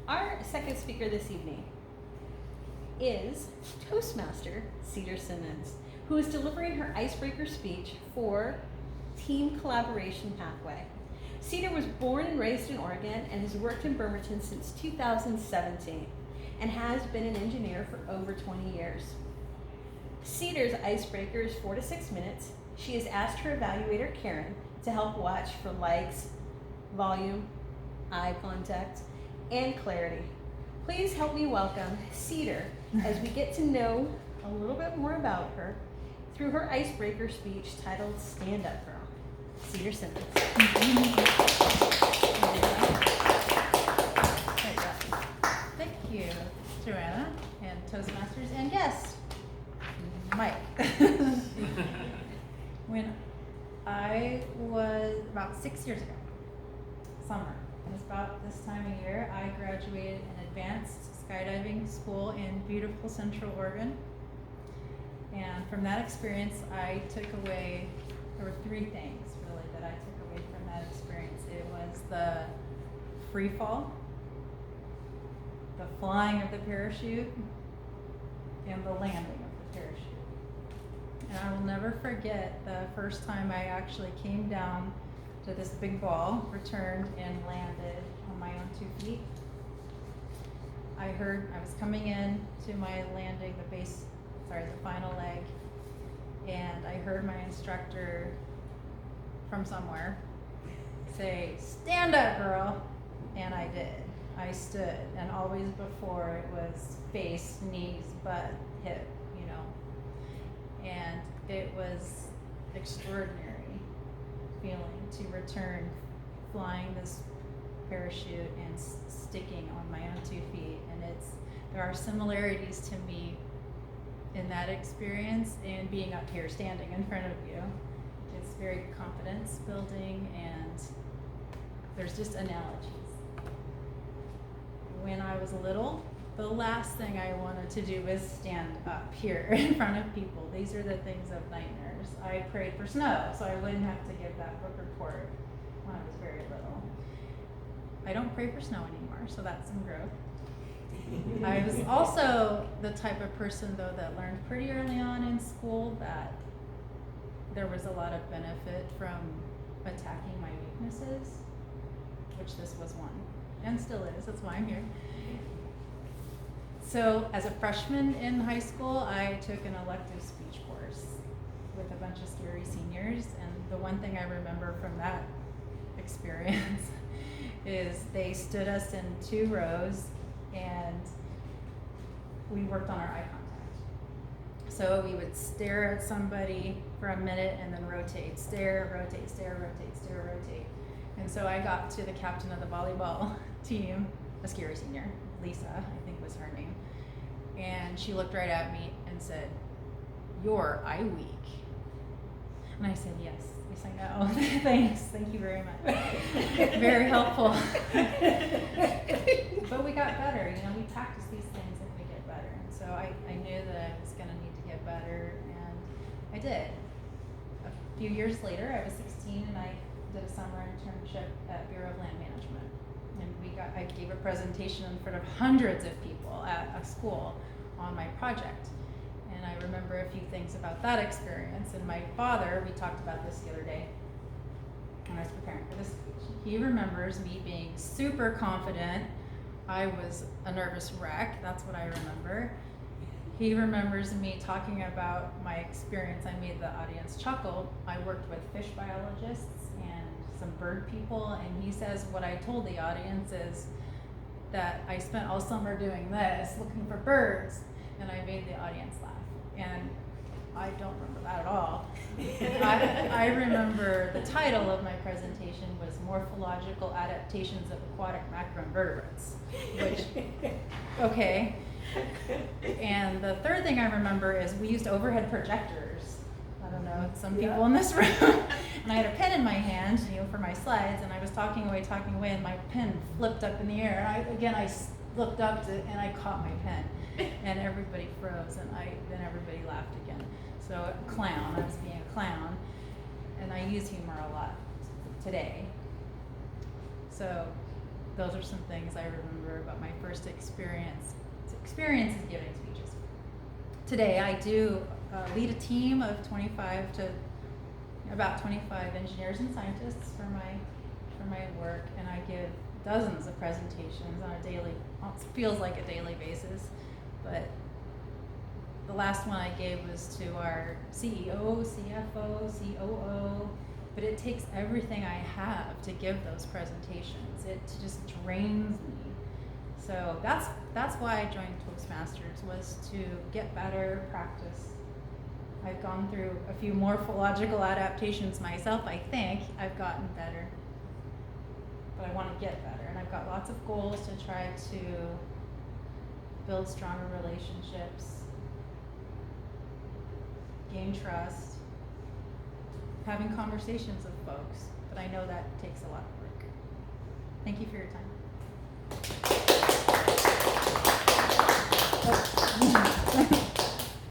Our second speaker this evening is Toastmaster Cedar Simmons, who is delivering her Icebreaker speech for Team Collaboration Pathway. Cedar was born and raised in Oregon and has worked in Bremerton since 2017 and has been an engineer for over 20 years. Cedar's Icebreaker is 4 to 6 minutes. She has asked her evaluator, Karen, to help watch for likes, volume, eye contact, and clarity. Please help me welcome Cedar as we get to know a little bit more about her through her Icebreaker speech titled Stand Up Girl. Cedar Simmons. Thank you, Joanna, and Toastmasters, and guest, Mike. When I was about 6 years ago, summer, it was about this time of year, I graduated an advanced skydiving school in beautiful Central Oregon. And from that experience, I took away, there were three things really that I took away from that experience. It was the free fall, the flying of the parachute, and the landing of the parachute. And I will never forget the first time I actually came down to this big ball, returned, and landed on my own 2 feet. I was coming in to my landing, the final leg, and I heard my instructor from somewhere say, "Stand up, girl," and I did. I stood, and always before it was face, knees, butt, hip, and it was extraordinary feeling to return flying this parachute and sticking on my own 2 feet. And there are similarities to me in that experience and being up here standing in front of you. It's very confidence building, and there's just analogies. When I was little, the last thing I wanted to do was stand up here in front of people. These are the things of nightmares. I prayed for snow so I wouldn't have to give that book report when I was very little. I don't pray for snow anymore, so that's some growth. I was also the type of person, though, that learned pretty early on in school that there was a lot of benefit from attacking my weaknesses, which this was one, and still is. That's why I'm here. So as a freshman in high school, I took an elective speech course with a bunch of scary seniors, and the one thing I remember from that experience is they stood us in 2 rows and we worked on our eye contact. So we would stare at somebody for a minute and then rotate, stare, rotate, stare, rotate, stare, rotate. And so I got to the captain of the volleyball team, a scary senior, Lisa, I think was her name. And she looked right at me and said, "You're eye weak." And I said, yes, I know. Thanks, thank you very much. Very helpful. But we got better, we practice these things and we get better. And so I knew that I was gonna need to get better, and I did. A few years later, I was 16 and I did a summer internship at Bureau of Land Management. And I gave a presentation in front of hundreds of people at a school on my project. And I remember a few things about that experience. And my father, we talked about this the other day when I was preparing for this speech. He remembers me being super confident. I was a nervous wreck, that's what I remember. He remembers me talking about my experience. I made the audience chuckle. I worked with fish biologists and some bird people, and he says what I told the audience is that I spent all summer doing this, looking for birds, and I made the audience laugh. And I don't remember that at all. I remember the title of my presentation was Morphological Adaptations of Aquatic Macroinvertebrates, which, okay. And the third thing I remember is we used overhead projectors. I don't know, some people in this room. And I had a pen in my hand, for my slides, and I was talking away, and my pen flipped up in the air. And I looked up and I caught my pen. And everybody froze, and then everybody laughed again. So I was being a clown, and I use humor a lot today. So those are some things I remember about my first experiences giving speeches. Today I do lead a team of 25 to about 25 engineers and scientists for my work, and I give dozens of presentations on a daily, it feels like a daily basis, but the last one I gave was to our CEO, CFO, COO, but it takes everything I have to give those presentations. It just drains me. So that's why I joined Toastmasters, was to get better, practice. I've gone through a few morphological adaptations myself, I think. I've gotten better, but I want to get better, and I've got lots of goals to try to build stronger relationships, gain trust, having conversations with folks, but I know that takes a lot of work. Thank you for your time.